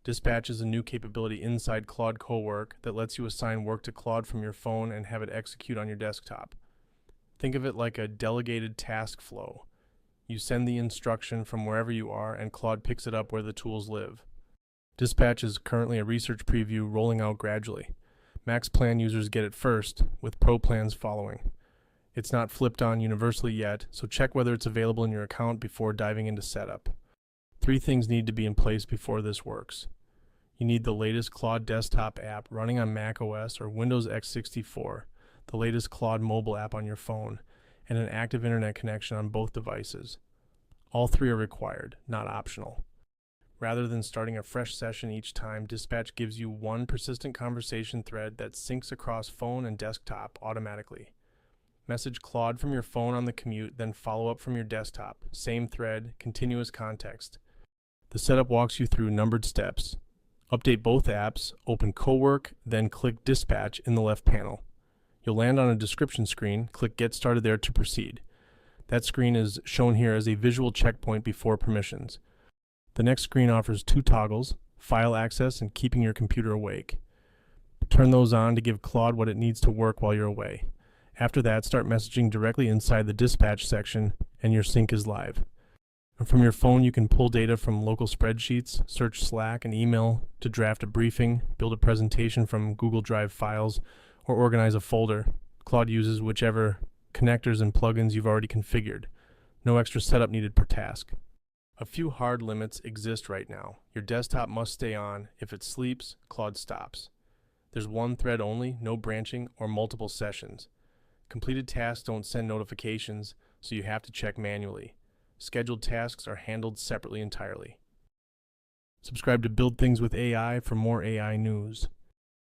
Dispatch is a new capability inside Claude Cowork that lets you assign work to Claude from your phone and have it execute on your desktop. Think of it like a delegated task flow. You send the instruction from wherever you are, and Claude picks it up where the tools live. Dispatch is currently a research preview rolling out gradually. Max plan users get it first, with Pro plans following. It's not flipped on universally yet, so check whether it's available in your account before diving into setup. 3 things need to be in place before this works. You need the latest Claude desktop app running on Mac OS or Windows x64, the latest Claude mobile app on your phone, and an active internet connection on both devices. All 3 are required, not optional. Rather than starting a fresh session each time, Dispatch gives you one persistent conversation thread that syncs across phone and desktop automatically. Message Claude from your phone on the commute, then follow up from your desktop. Same thread, continuous context. The setup walks you through numbered steps. Update both apps, open Cowork, then click Dispatch in the left panel. You'll land on a description screen. Click Get Started there to proceed. That screen is shown here as a visual checkpoint before permissions. The next screen offers 2 toggles, file access and keeping your computer awake. Turn those on to give Claude what it needs to work while you're away. After that, start messaging directly inside the Dispatch section and your sync is live. And from your phone, you can pull data from local spreadsheets, search Slack and email to draft a briefing, build a presentation from Google Drive files, or organize a folder. Claude uses whichever connectors and plugins you've already configured. No extra setup needed per task. A few hard limits exist right now. Your desktop must stay on. If it sleeps, Claude stops. There's 1 thread only, no branching or multiple sessions. Completed tasks don't send notifications, so you have to check manually. Scheduled tasks are handled separately entirely. Subscribe to Build Things with AI for more AI news.